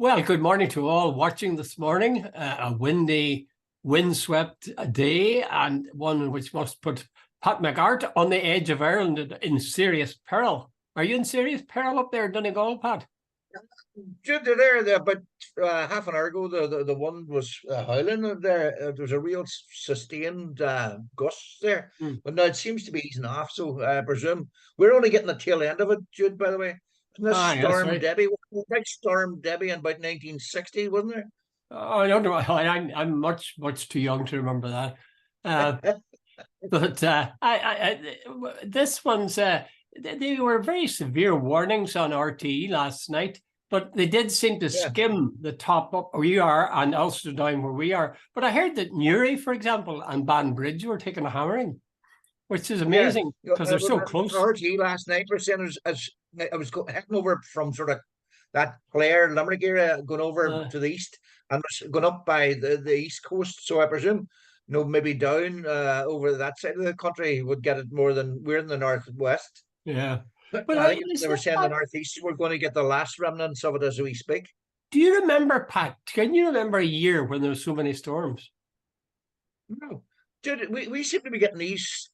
Well, good morning to all watching this morning. A windy, windswept day, and one which must put Pat McGart on the edge of Ireland in serious peril. Are you in serious peril up there in Donegal, Pat? Jude, there about half an hour ago, the one was howling there. There was a real sustained gust there, but now it seems to be easing off. So I presume we're only getting the tail end of it, Jude. By the way, and this That's Storm right. Debbie, big Storm Debbie in about 1960, wasn't there? Oh, I don't know. I'm much too young to remember that. But this one's they were very severe warnings on RTE last night, but they did seem to skim the top up where you are and also down where we are. But I heard that Newry, for example, and Banbridge were taking a hammering, which is amazing because they're so close. RTE last night were saying I was heading over from sort of that Clare Limerick area, going over to the east and was going up by the east coast. So I presume, maybe down over that side of the country would get it more than we're in the northwest. Yeah. But I think they were saying the northeast we're going to get the last remnants of it as we speak. Do you remember, Pat? Can you remember a year when there were so many storms? No. Dude, we seem to be getting these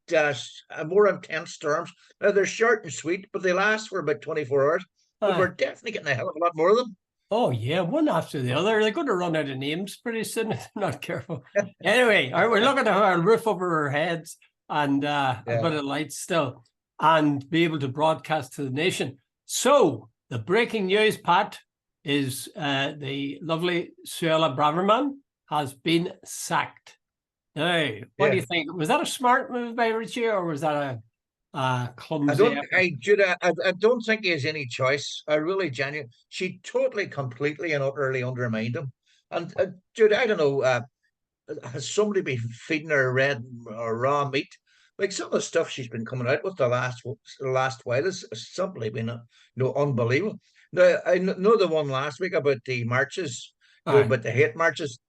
more intense storms. Now, they're short and sweet, but they last for about 24 hours. But we're definitely getting a hell of a lot more of them. Oh, yeah, one after the other. They're going to run out of names pretty soon if they're not careful. Anyway, we're looking to have a roof over our heads and a bit of light still and be able to broadcast to the nation. So the breaking news, Pat, is the lovely Suella Braverman has been sacked. Now, what do you think? Was that a smart move by Rishi, or was that a clumsy? I don't think he has any choice. I really genuinely. She totally, completely, and utterly undermined him. And Jude, I don't know. Has somebody been feeding her red or raw meat? Like some of the stuff she's been coming out with the last while has simply been unbelievable. Now I know the one last week about the marches, about the hate marches.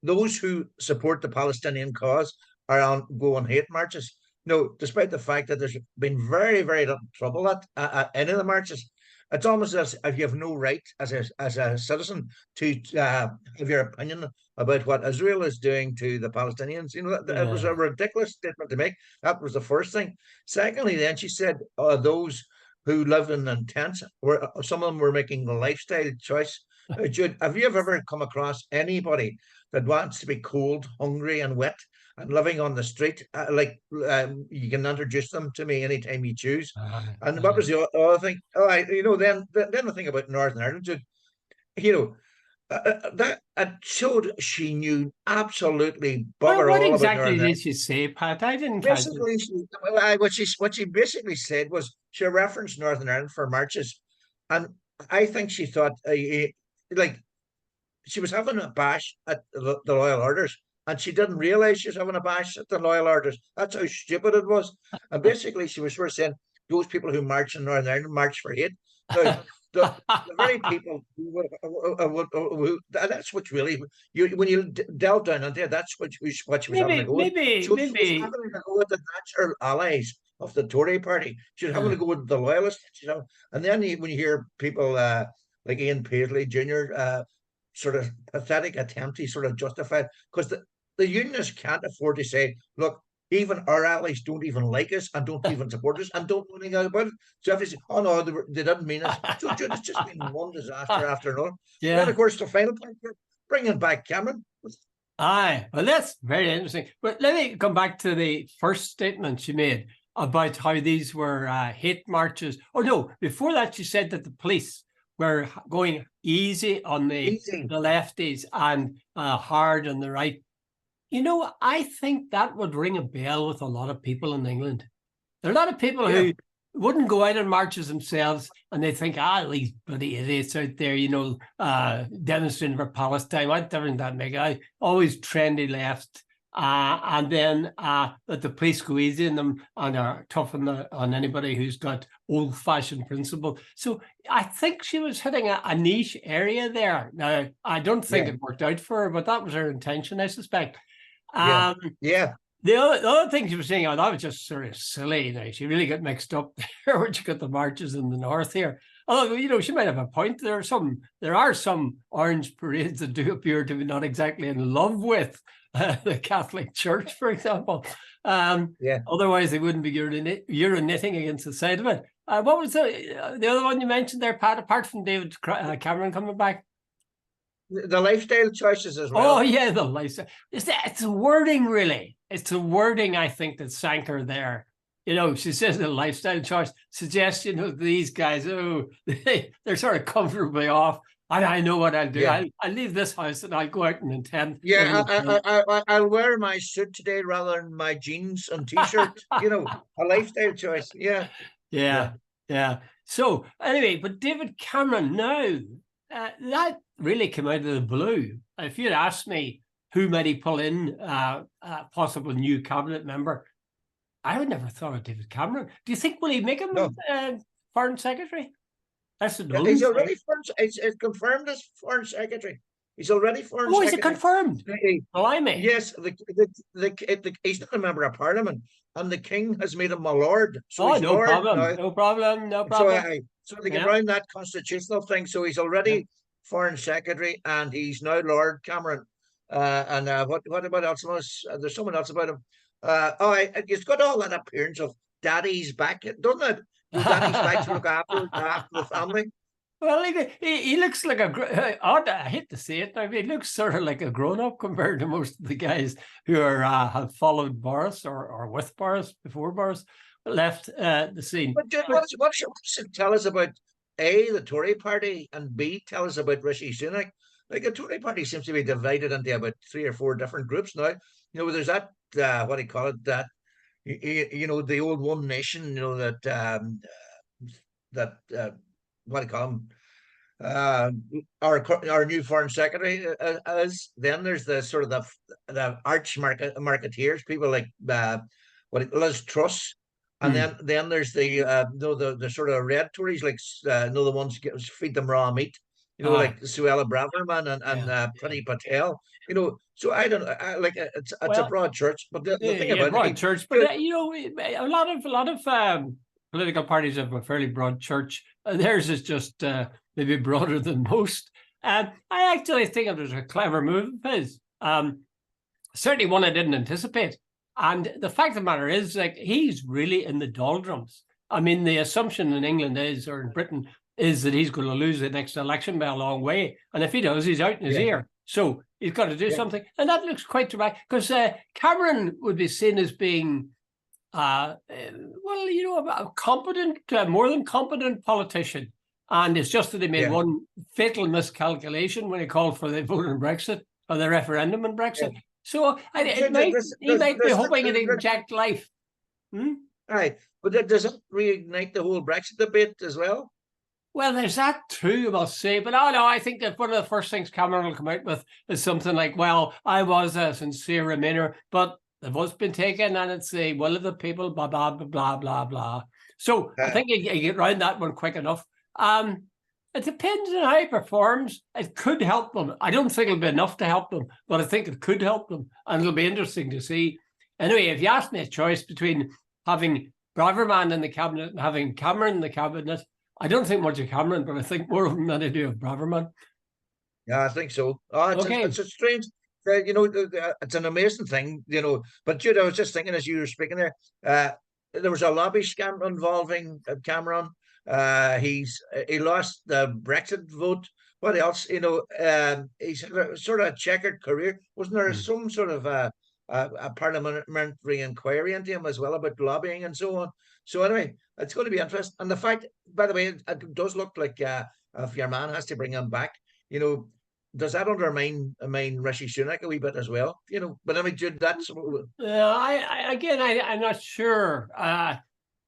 Those who support the Palestinian cause are go on hate marches. No, despite the fact that there's been very, very little trouble at any of the marches, it's almost as if you have no right as a citizen to have your opinion about what Israel is doing to the Palestinians. It was a ridiculous statement to make. That was the first thing. Secondly, then she said those who live in tents, some of them were making the lifestyle choice. Jude, have you ever come across anybody that wants to be cold, hungry, and wet and living on the street? You can introduce them to me anytime you choose. And what was the other thing? Then the thing about Northern Ireland, Jude, that it showed she knew absolutely bugger all exactly about Northern did she say, Pat? I didn't catch it. What she basically said was she referenced Northern Ireland for marches, and I think she thought like she was having a bash at the Loyal Orders, and she didn't realize she was having a bash at the Loyal Orders. That's how stupid it was. And basically, she was sort of saying those people who march in Northern Ireland march for hate. Now, the very people who that's what's really when you delve down into it, that's what she was having to go with. She was having to go with the natural allies of the Tory party. She was having to go with the loyalists, And then when you hear people like Ian Paisley Jr. Sort of pathetic attempt, he sort of justified because the unionists can't afford to say, look, even our allies don't even like us and don't even support us and don't know anything about it. So if they say, oh no, they didn't mean it. So it's just been one disaster after another. Yeah. Then of course the final point, bringing back Cameron. Well, that's very interesting. But let me come back to the first statement she made about how these were hate marches. Oh no, before that she said that the police were going easy on the lefties and hard on the right. I think that would ring a bell with a lot of people in England. There are a lot of people who wouldn't go out on marches themselves, and they think, these bloody idiots out there, demonstrating for Palestine. What difference that make? Always trendy left. And then that the police go easy on them and are tough on anybody who's got old-fashioned principle. So I think she was hitting a niche area there. Now, I don't think it worked out for her, but that was her intention, I suspect. The other thing she was saying, that was just sort of silly. Now she really got mixed up there when she got the marches in the north here. Although, she might have a point. There are some orange parades that do appear to be not exactly in love with the Catholic Church, for example. Yeah. Otherwise, they wouldn't be urinating against the side of it. What was the other one you mentioned there, Pat, apart from David Cameron coming back? The lifestyle choices as well. Oh, yeah, the lifestyle. It's the wording, really. It's the wording, I think, that sank her there. She says the lifestyle choice suggests, these guys, they're sort of comfortably off. I know what I'll do. Yeah. I'll leave this house and I'll go out and attend. Yeah, I'll wear my suit today rather than my jeans and t-shirt. A lifestyle choice. Yeah. Yeah. So anyway, but David Cameron now, that really came out of the blue. If you'd asked me who might he pull in a possible new cabinet member, I would never thought of David Cameron. Do you think will he make him foreign secretary? That's he's already it's confirmed as foreign secretary. He's already foreign secretary. Oh, is it confirmed? Blimey. Yes, he's not a member of parliament, and the king has made him my lord. So he's no lord problem. now. No problem. No problem. So they get around that constitutional thing. So he's already foreign secretary, and he's now Lord Cameron. And what about else? There's someone else about him. He's got all that appearance of daddy's back, doesn't it? Daddy's back to look after the family. Well, he looks like I hate to say it, he looks sort of like a grown-up compared to most of the guys who have followed Boris or with Boris before Boris left the scene. But what should it tell us about A, the Tory party, and B, tell us about Rishi Sunak? Like, the Tory party seems to be divided into about 3 or 4 different groups now. There's that, what do you call it, that, the old One Nation, what do you call him? Our new foreign secretary is. Then there's the sort of the arch marketeers, people like Liz Truss, and then there's the sort of red Tories, like the ones feed them raw meat, like Suella Braverman and Priti Patel. So I don't like it's a broad church, but the thing about broad church, but a lot of political parties have a fairly broad church. Theirs is just maybe broader than most. I actually think it was a clever move of his. Certainly one I didn't anticipate. And the fact of the matter is, like, he's really in the doldrums. I mean, the assumption in England or in Britain is that he's going to lose the next election by a long way. And if he does, he's out in his ear. So he's got to do something. And that looks quite dramatic, because Cameron would be seen as being a competent, more than competent politician. And it's just that he made one fatal miscalculation when he called for the vote on Brexit, or the referendum on Brexit. Yeah. So he might be hoping it inject life. Right. But does it reignite the whole Brexit debate as well? Well, there's that too, I must say. But I think that one of the first things Cameron will come out with is something like, well, I was a sincere Remainer, but the vote's been taken and it's the will of the people, blah, blah, blah, blah, blah, blah. So I think you get around that one quick enough. It depends on how he performs. It could help them. I don't think it'll be enough to help them, but I think it could help them. And it'll be interesting to see. Anyway, if you ask me a choice between having Braverman in the cabinet and having Cameron in the cabinet, I don't think much of Cameron, but I think more of them than I do of Braverman. Yeah, I think so. It's a strange, it's an amazing thing, But Jude, I was just thinking as you were speaking there was a lobby scam involving Cameron. He lost the Brexit vote. What else? He's sort of a checkered career. Wasn't there some sort of a parliamentary inquiry into him as well about lobbying and so on? So anyway, it's going to be interesting. And the fact, by the way, it does look like if your man has to bring him back, does that undermine Rishi Sunak a wee bit as well? But I mean, Jude, that's I'm not sure.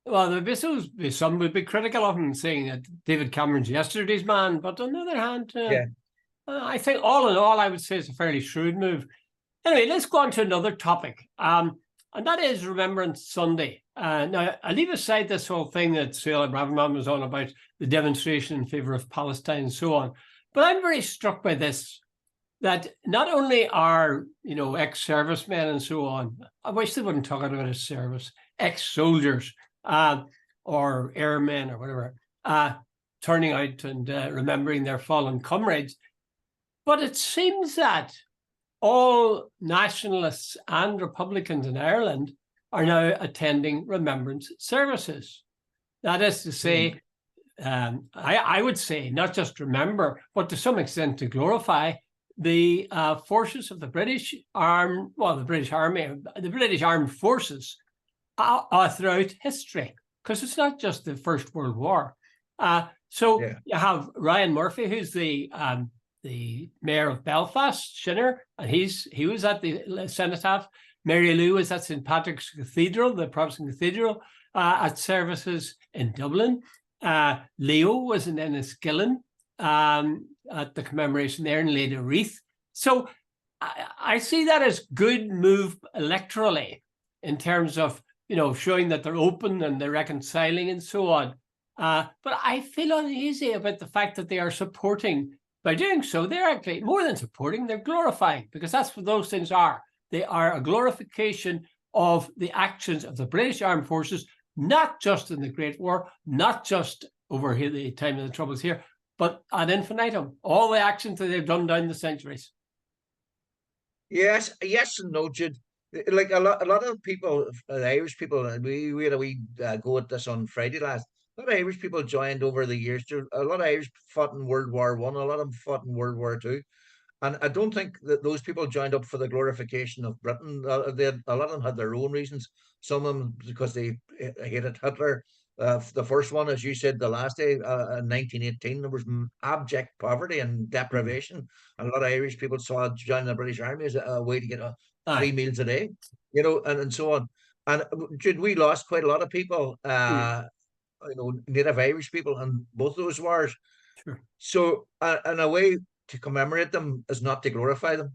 Well, there'd be some would be critical of him, saying that David Cameron's yesterday's man. But on the other hand, I think all in all, I would say it's a fairly shrewd move. Anyway, let's go on to another topic, and that is Remembrance Sunday. Now, I leave aside this whole thing that Suella Braverman was on about the demonstration in favour of Palestine and so on. But I'm very struck by this, that not only are, ex-servicemen and so on, I wish they wouldn't talk about his service, ex-soldiers, or airmen or whatever, turning out and remembering their fallen comrades. But it seems that all nationalists and Republicans in Ireland are now attending remembrance services. That is to say, I would say not just remember, but to some extent to glorify the forces of the British Army, the British Armed Forces throughout history, because it's not just the First World War. You have Ryan Murphy, who's the mayor of Belfast, Shinner, and he was at the cenotaph. Mary Lou was at St. Patrick's Cathedral, the Protestant Cathedral, at services in Dublin. Leo was in Enniskillen at the commemoration there and laid a wreath. So I see that as good move electorally in terms of, showing that they're open and they're reconciling and so on. But I feel uneasy about the fact that they are supporting. By doing so, they're actually more than supporting, they're glorifying, because that's what those things are. They are a glorification of the actions of the British Armed Forces, not just in the Great War, not just over here, the time of the Troubles here, but ad infinitum, all the actions that they've done down the centuries. Yes and no, Jude. Like a lot of people, Irish people, we had a wee go at this on Friday last. A lot of Irish people joined over the years. A lot of Irish fought in World War One. A lot of them fought in World War Two. And I don't think that those people joined up for the glorification of Britain. A lot of them had their own reasons. Some of them because they hated Hitler. The first one, as you said, the last day in 1918, there was abject poverty and deprivation. And a lot of Irish people saw joining the British Army as a way to get 3 meals a day, and so on. And we lost quite a lot of people, native Irish people in both those wars. Sure. So, in a way, to commemorate them is not to glorify them.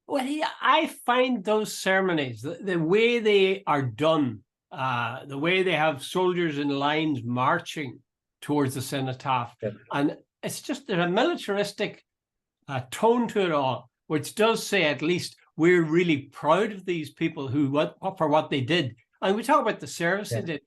Well, I find those ceremonies, the way they are done, the way they have soldiers in lines marching towards the cenotaph, and it's just there's a militaristic tone to it all, which does say at least we're really proud of these people for what they did. And we talk about the service they did.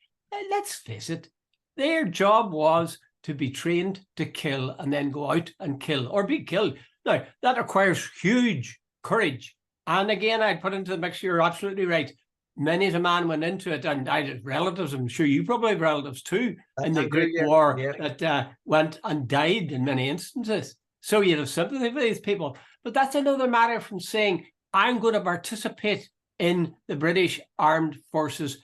Let's face it, their job was to be trained to kill and then go out and kill or be killed. Now, that requires huge courage. And again, I'd put into the mix, you're absolutely right. Many a man went into it, and I had relatives, I'm sure you probably have relatives too, in the Great War that went and died in many instances. So you'd have sympathy for these people. But that's another matter from saying, I'm going to participate in the British Armed Forces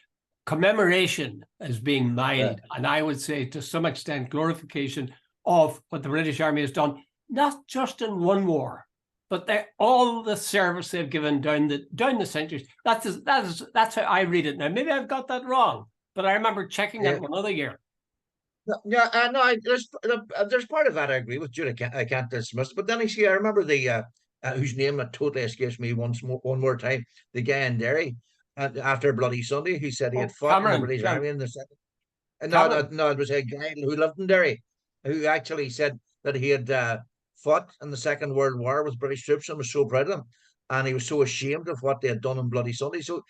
commemoration as being mild, and I would say to some extent glorification of what the British Army has done, not just in one war, but all the service they've given down the centuries. That's how I read it now. Maybe I've got that wrong, but I remember checking that one other year. There's part of that I agree with you. I can't dismiss it. But then I remember the whose name that totally escapes me one more time, the guy in Derry. After Bloody Sunday, he said he had fought in the British Army in the second. No, it was a guy who lived in Derry, who actually said that he had fought in the Second World War with British troops and was so proud of them, and he was so ashamed of what they had done on Bloody Sunday. So,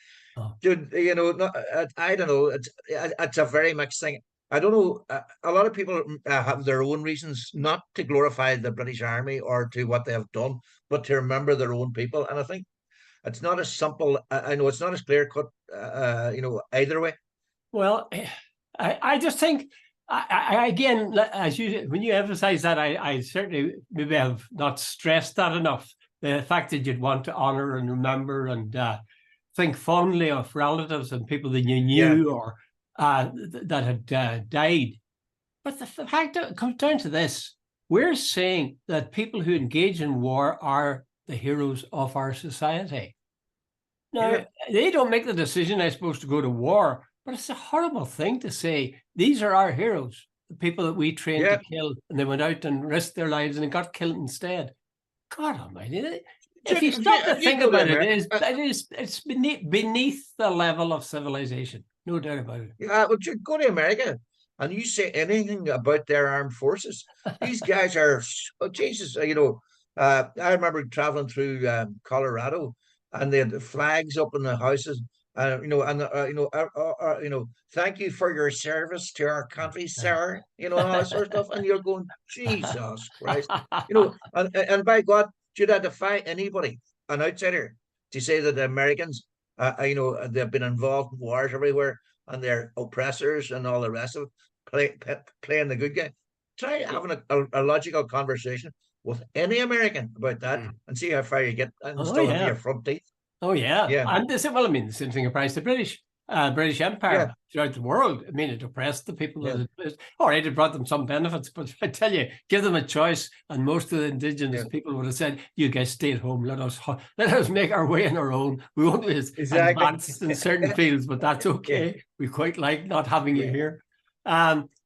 dude, I don't know. It's a very mixed thing. I don't know. A lot of people have their own reasons not to glorify the British Army or to what they have done, but to remember their own people. And I think it's not as simple. I know it's not as clear cut, either way. Well, I just think, again, when you emphasize that, I certainly maybe have not stressed that enough. The fact that you'd want to honor and remember and think fondly of relatives and people that you knew or that had died. But the fact that it comes down to this, we're saying that people who engage in war are the heroes of our society. Now, they don't make the decision, I suppose, to go to war, but it's a horrible thing to say, these are our heroes, the people that we trained to kill, and they went out and risked their lives and got killed instead. God almighty. If you stop to think about it, it's beneath the level of civilization. No doubt about it. Yeah, well, you go to America and you say anything about their armed forces. These guys are, Jesus, I remember traveling through Colorado, and they had the flags up in the houses, Thank you for your service to our country, sir. And all that sort of stuff. And you're going, Jesus Christ. And by God, should I defy anybody, an outsider, to say that the Americans, they've been involved in wars everywhere and they're oppressors and all the rest of it, playing the good guy. Try having a logical conversation with any American about that and see how far you get and still have your front teeth. Oh, yeah. Yeah. And they said, well, I mean, the same thing applies to British Empire throughout the world. I mean, it oppressed the people. All right, it brought them some benefits, but I tell you, give them a choice, and most of the indigenous people would have said, you guys stay at home, let us make our way on our own. We won't be as advanced in certain fields, but that's okay. We quite like not having you here.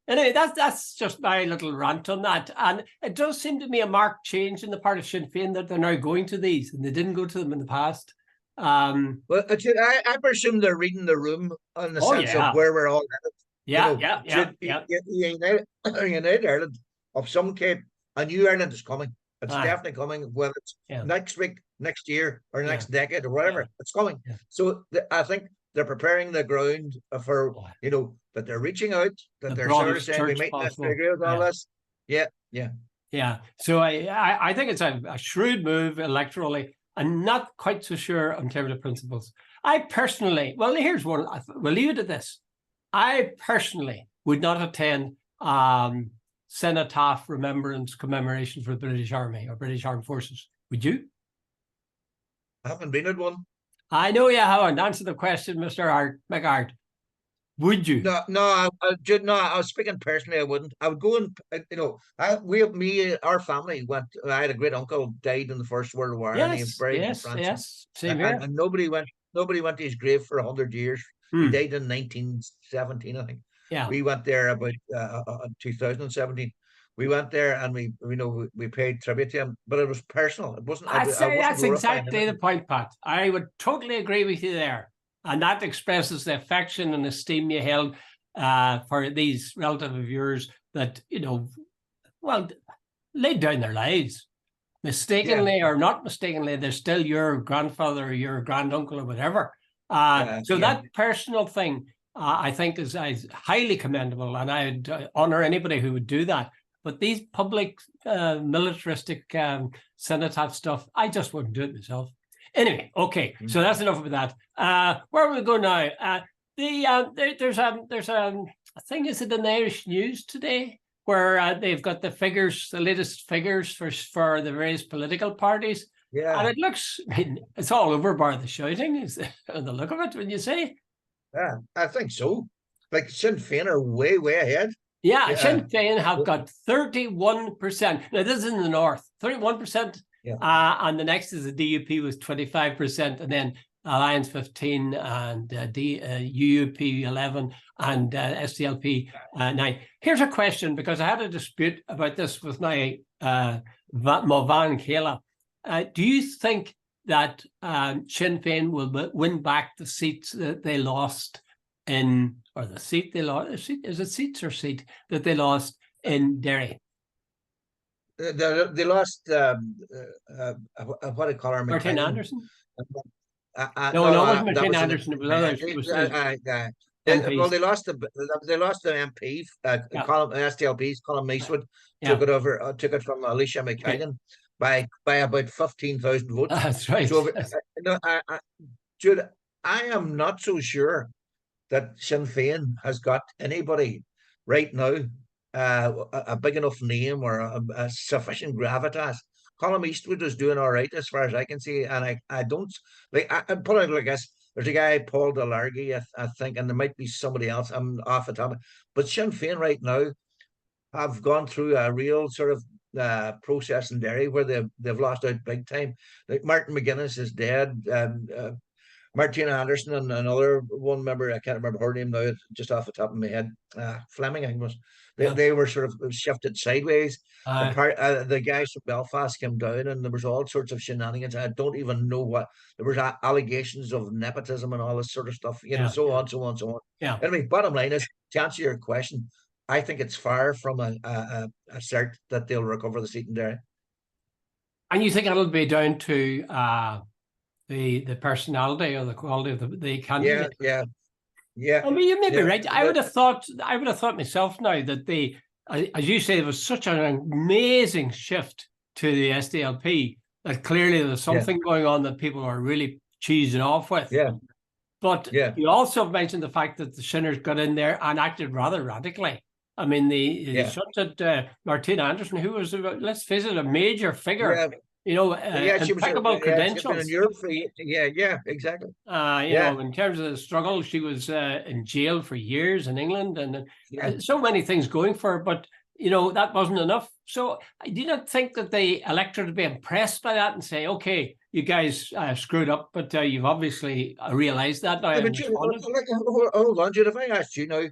Anyway, that's just my little rant on that. And it does seem to me a marked change in the part of Sinn Féin that they're now going to these, and they didn't go to them in the past. Well, I presume they're reading the room in the sense of where we're all at. United Ireland of some cape, a new Ireland is coming. It's definitely coming, whether it's next week, next year, or next decade, or whatever. It's coming. So I think they're preparing the ground for, that they're reaching out, that they're sort of saying, we might not agree with all this. Yeah. So I think it's a shrewd move electorally. I'm not quite so sure on terms of principles. I personally, well, here's one. We'll leave it at this. I personally would not attend Cenotaph Remembrance commemoration for the British Army or British Armed Forces. Would you? I haven't been at one. I know you haven't. Answer the question, Mr. McArt. Would you? No, I was speaking personally. I wouldn't. I would go and our family went. I had a great uncle died in the First World War, and he was buried in France. Yes, same here. And nobody went to his grave for 100 years. He died in 1917, I think. Yeah, we went there about 2017. We went there and we paid tribute to him, but it was personal. It wasn't. That's exactly the point, Pat. I would totally agree with you there. And that expresses the affection and esteem you held for these relatives of yours that, laid down their lives. Mistakenly or not mistakenly, they're still your grandfather or your granduncle or whatever. That personal thing, I think, is highly commendable. And I would honor anybody who would do that. But these public militaristic cenotaph stuff, I just wouldn't do it myself. Anyway, okay, so that's enough about that. Where are we going now? There's a thing, is it in the Irish News today, where they've got the latest figures for the various political parties. Yeah. And it looks, it's all over bar the shouting, is the look of it, when you say? Yeah, I think so. Like Sinn Féin are way, way ahead. Yeah, Sinn Féin have got 31%. Now, this is in the north, 31%. Yeah. And the next is the DUP with 25%, and then Alliance 15, and UUP 11, and SDLP 9. Here's a question, because I had a dispute about this with my Movan Kayla. Do you think that Sinn Féin will win back the seats that they lost in, or the seat they lost? Is it seats or seat that they lost in Derry? They lost what do you call her? Martin Anderson? No, it wasn't Martin Anderson. It was others. Well, they lost the MP. SDLP's Colin Eastwood took it over. Took it from Alicia McKagan by about 15,000 votes. That's right. So, Jude, I am not so sure that Sinn Féin has got anybody right now. A big enough name or a sufficient gravitas. Colin Eastwood is doing all right as far as I can see, and I don't like. I put it like this: there's a guy Paul Delargy, I think, and there might be somebody else. I'm off the top, but Sinn Féin right now have gone through a real sort of process in Derry where they've lost out big time. Like Martin McGuinness is dead. Martina Anderson and another one member, I can't remember her name now, just off the top of my head. Fleming, I think was. They were sort of shifted sideways. The guys from Belfast came down, and there was all sorts of shenanigans. I don't even know what. There was allegations of nepotism and all this sort of stuff. So on. Yeah. Anyway, bottom line is, to answer your question, I think it's far from a cert that they'll recover the seat in Derry. And you think it'll be down to the personality or the quality of the Yeah, candidate. yeah, I mean, you may be yeah. right. I would have thought myself now that as you say, there was such an amazing shift to the SDLP that clearly there was Yeah, something going on that people are really cheesing off with. yeah, But yeah, you also mentioned the fact that the Sinners got in there and acted rather radically. I mean, they yeah, shot at Martina Anderson, who was, let's face it, a major figure, yeah, yeah. impeccable She's been in credentials. Europe for yeah, exactly. Yeah, In terms of the struggle, she was in jail for years in England, and yeah. so many things going for her. But that wasn't enough. So I do not think that the electorate would be impressed by that and say, "Okay, you guys screwed up, but you've obviously realised that now Yeah, and but responded." hold on, Jude. If I asked you now,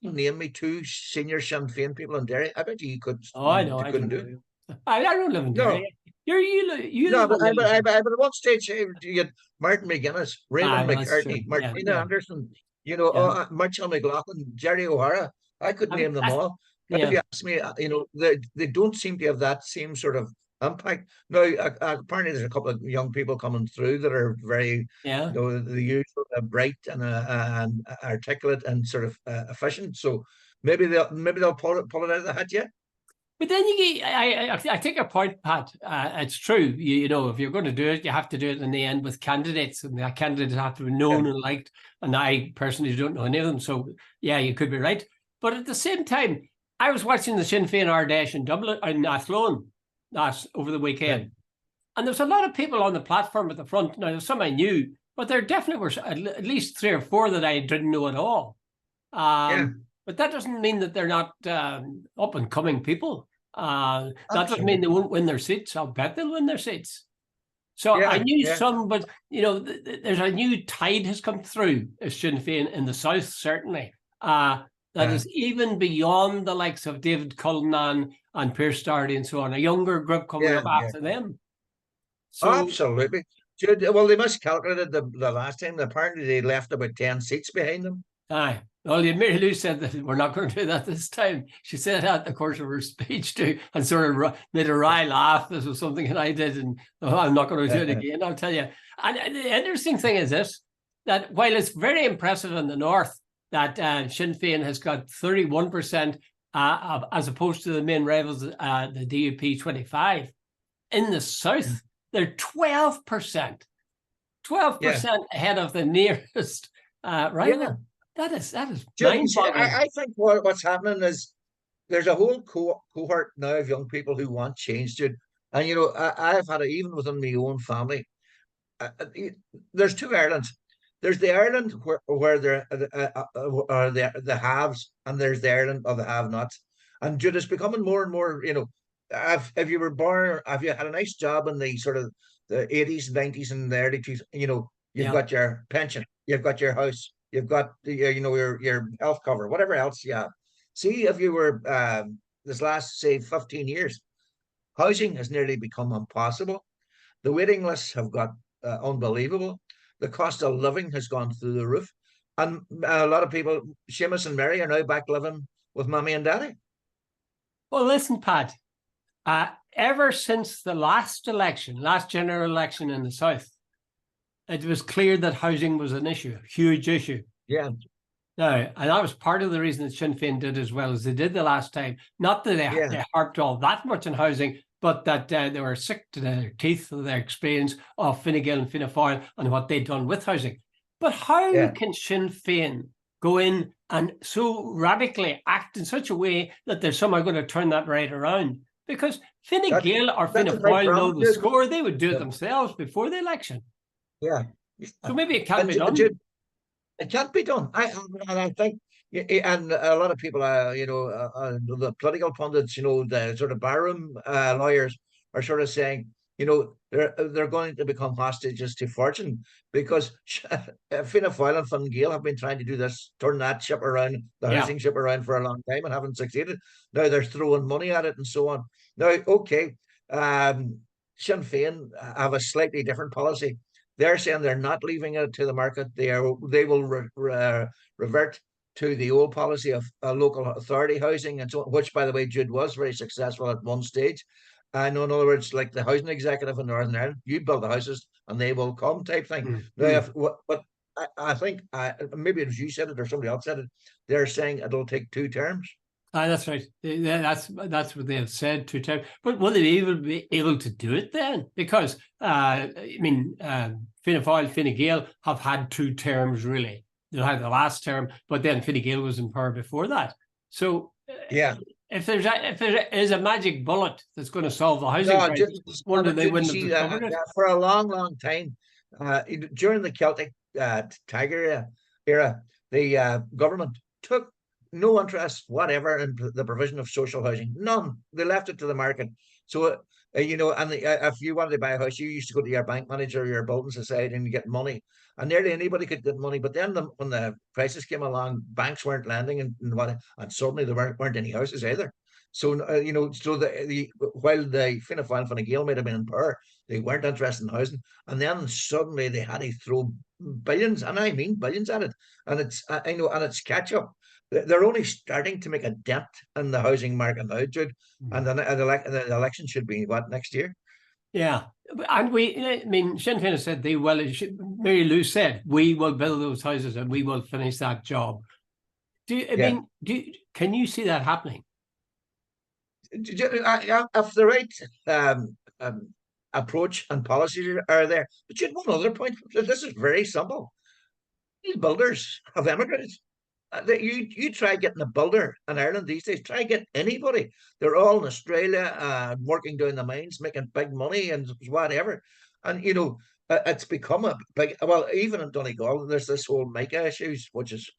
name me two senior Sinn Féin people in Derry, I bet you could. Oh, I know, You I couldn't don't do it. know. I don't live in No, Derry. You no, live but in Livingston. at one stage you had Martin McGuinness, Raymond Well, that's true. McCartney, Yeah, Martina yeah, Anderson, yeah. Mitchell McLaughlin, Jerry O'Hara. I could name them I, all. But if yeah, you ask me, they don't seem to have that same sort of impact. Now, apparently, there's a couple of young people coming through that are very, yeah. the usual bright and articulate and sort of efficient. So maybe they'll pull it out of the hat. Yeah, But then I take your point, Pat. It's true. If you're going to do it, you have to do it in the end with candidates, and the candidates have to be yeah, known and liked. And I personally don't know any of them, so yeah, you could be right. But at the same time, I was watching the Sinn Féin Ardèche in Dublin, in Athlone, over the right, weekend, and there's a lot of people on the platform at the front. Now, there's some I knew, but there definitely were at least three or four that I didn't know at all. yeah, But that doesn't mean that they're not up and coming people. That doesn't mean they absolutely. won't win their seats. I'll bet they'll win their seats. So I Yeah, knew yeah, some, but there's a new tide has come through as Sinn Féin in the south, certainly. That uh, is even beyond the likes of David Cullinan and Pierce Stardy and so on. A younger group coming yeah, up yeah. after them. So Absolutely. Well, they miscalculated the last time. Apparently, they left about 10 seats behind them. aye. Well, Mary Lou said that we're not going to do that this time. She said that in the course of her speech too, and sort of made a wry laugh. This was something that I did, and I'm not going to do it again. I'll tell you. And the interesting thing is this: that while it's very impressive in the north that Sinn Féin has got 31%, as opposed to the main rivals, the DUP 25. In the south, they're 12%, Yeah, 12% ahead of the nearest yeah. rival. That is You see, mind-boggling. I think what's happening is there's a whole cohort now of young people who want change, Jude. And I've had it even within my own family. There's two Irelands. There's the Ireland where there are the haves, and there's the Ireland of the have-nots. And Jude, it's becoming more and more. If you were born, if you had a nice job in the sort of the 80s, 90s, and the early 2000s, you've Yeah. got your pension, you've got your house, you've got your health cover, whatever else. Yeah. See, if you were this last say 15 years, housing has nearly become impossible. The waiting lists have got unbelievable. The cost of living has gone through the roof. And a lot of people, Seamus and Mary, are now back living with mommy and daddy. Well, listen, Pat. Ever since the last general election in the south, it was clear that housing was an issue, a huge issue. Yeah, Now, and that was part of the reason that Sinn Féin did as well as they did the last time. Not that yeah, they harped all that much on housing, but that they were sick to their teeth of their experience of Fine Gael and Fianna Fáil and what they'd done with housing. But how yeah. can Sinn Féin go in and so radically act in such a way that they're somehow going to turn that right around? Because Fine That's Gael or Fianna that's a big Fáil know problem, the dude. score. They would do it Yeah, themselves before the election. yeah. So maybe it can't And be done. it can't be done. I think, and a lot of people, the political pundits, the sort of barroom lawyers are sort of saying, they're going to become hostages to fortune because Fianna Fáil and Fine Gael have been trying to do this, turn that ship around, the Yeah. housing ship around for a long time and haven't succeeded. Now they're throwing money at it and so on. Now, okay, Sinn Féin have a slightly different policy. They're saying they're not leaving it to the market. They will revert to the old policy of local authority housing, and so which, by the way, Jude was very successful at one stage. I know, in other words, like the housing executive in Northern Ireland, you build the houses, and they will come type thing. Mm. Now, but I think maybe it was you said it or somebody else said it. They're saying it'll take 2 terms. That's right. That's what they have said 2 times. But will they even be able to do it then? Because I mean, Fianna Fáil, Fine Gael have had 2 terms really. They had the last term, but then Fine Gael was in power before that. So Yeah. if there is a magic bullet that's going to solve the housing crisis, wonder they wouldn't have discovered it. For a long, long time, during the Celtic Tiger era, the government took no interest whatever in the provision of social housing. None. They left it to the market. So, and if you wanted to buy a house, you used to go to your bank manager or your building society and you get money. And nearly anybody could get money. But then when the crisis came along, banks weren't lending and suddenly there weren't any houses either. So, so while the Fianna Fáil and Fine Gael might have been in power, they weren't interested in housing. And then suddenly they had to throw billions, and I mean billions at it. And it's catch up. They're only starting to make a dent in the housing market now, Jude. And then the election should be next year? Yeah, and Sinn Féin said they will. Mary Lou said we will build those houses and we will finish that job. Can you see that happening? If the right approach and policies are there, but you had one other point. This is very simple. These builders have emigrated. You try getting a builder in Ireland these days. Try get anybody. They're all in Australia, working down the mines, making big money and whatever. And it's become a big. Well, even in Donegal, there's this whole mica issues, which is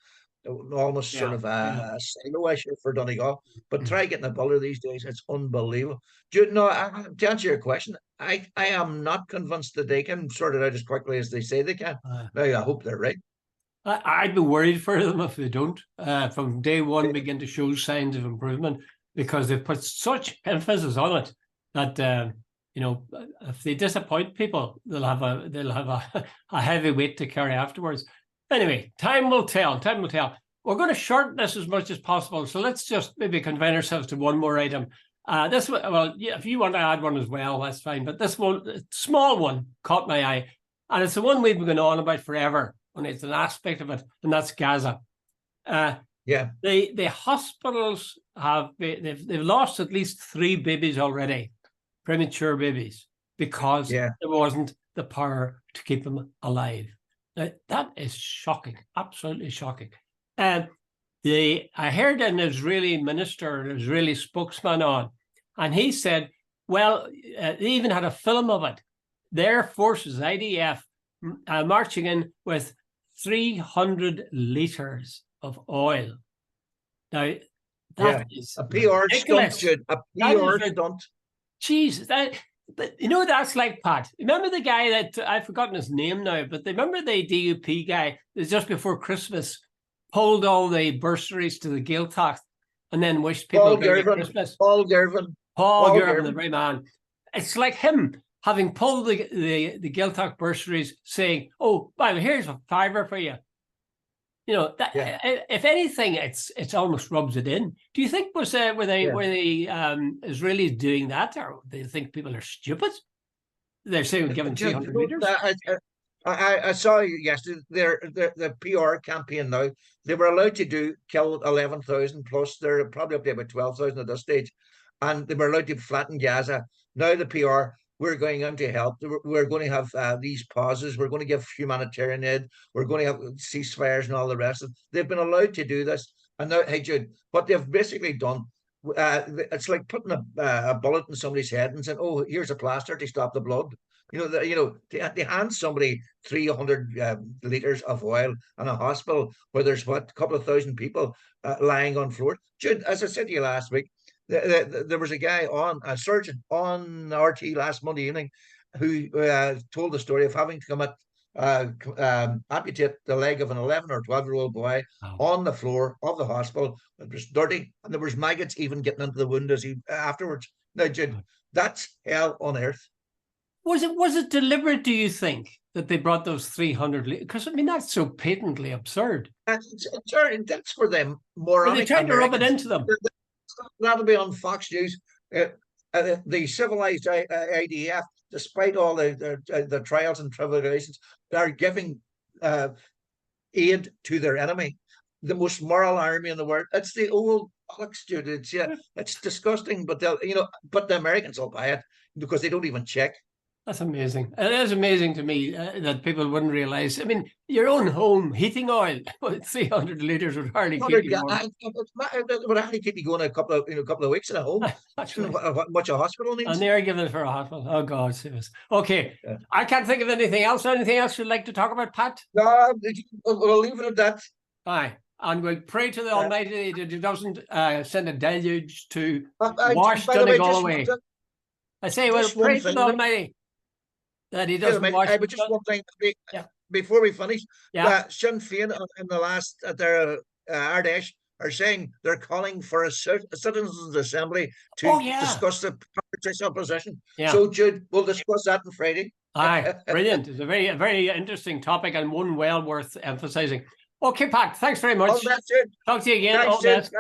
almost sort of a silo issue for Donegal. But try getting a builder these days; it's unbelievable. To answer your question, I am not convinced that they can sort it out as quickly as they say they can. Now, I hope they're right. I'd be worried for them if they don't. From day one, begin to show signs of improvement because they've put such emphasis on it that if they disappoint people, they'll have a heavy weight to carry afterwards. Anyway, time will tell. Time will tell. We're going to shorten this as much as possible, so let's just maybe confine ourselves to one more item. This one, well, if you want to add one as well, that's fine. But this one, small one, caught my eye, and it's the one we've been going on about forever. And it's an aspect of it, and that's Gaza. The hospitals they've lost at least 3 babies already, premature babies, because there wasn't the power to keep them alive. Now, that is shocking, absolutely shocking. I heard an Israeli minister, an Israeli spokesman on, and he said, well, they even had a film of it. Their forces, IDF, marching in with 300 liters of oil. Now, that is a PR stunt. A PR stunt. Jesus, but that's like Pat. Remember the guy that I've forgotten his name now, but remember the DUP guy that just before Christmas pulled all the bursaries to the Gaeltacht and then wished people Merry Christmas. Paul Gervin, the very man. It's like him having pulled the Gaeltacht bursaries, saying, "Oh, well, here's a $5 for you." If anything, it's almost rubs it in. Do you think were the Israelis doing that, or do you think people are stupid? They're saying given 300 meters. I saw yesterday the PR campaign now. They were allowed to kill 11,000 plus. They're probably up to about 12,000 at this stage, and they were allowed to flatten Gaza. Now the PR. We're going in to help. We're going to have these pauses. We're going to give humanitarian aid. We're going to have ceasefires and all the rest of it. They've been allowed to do this. And now, hey, Jude, what they've basically done, it's like putting a bullet in somebody's head and saying, oh, here's a plaster to stop the blood. They hand somebody 300 liters of oil in a hospital where there's a couple of thousand people lying on floor. Jude, as I said to you last week, there was a surgeon on RT last Monday evening who told the story of having to amputate the leg of an 11 or 12-year-old boy on the floor of the hospital. It was dirty, and there was maggots even getting into the wound afterwards. Now, Jude, that's hell on earth. Was it deliberate, do you think, that they brought those 300 liters? Because, that's so patently absurd. That's for them moronic. They tried to rub it into them. That'll be on Fox News. The civilized IDF, despite all the trials and tribulations, they are giving aid to their enemy, the most moral army in the world. It's the old bollocks, Jude. It's disgusting, but but the Americans will buy it because they don't even check. That's amazing. It is amazing to me that people wouldn't realize. I mean, your own home heating oil, 300 liters would hardly keep you warm. Would hardly keep you going a couple of weeks at home. That's right. What much a hospital needs. And they're giving it for a hospital. Oh God, serious. Okay, Yeah. I can't think of anything else. Anything else you'd like to talk about, Pat? No, we'll leave it at that. Aye. And we'll pray to the Almighty that He doesn't send a deluge to wash Donegal away. I say, well, pray to the Almighty that He doesn't wash. But just one thing before we finish. Sinn Féin in the last their Ardèche are saying they're calling for a citizens' assembly to discuss the partition position. Yeah. So, Jude, we'll discuss that on Friday. Aye, brilliant. It's a very interesting topic and one well worth emphasizing. Okay, Pat, thanks very much. All the best, Jude. Talk to you again. Thanks, All the best.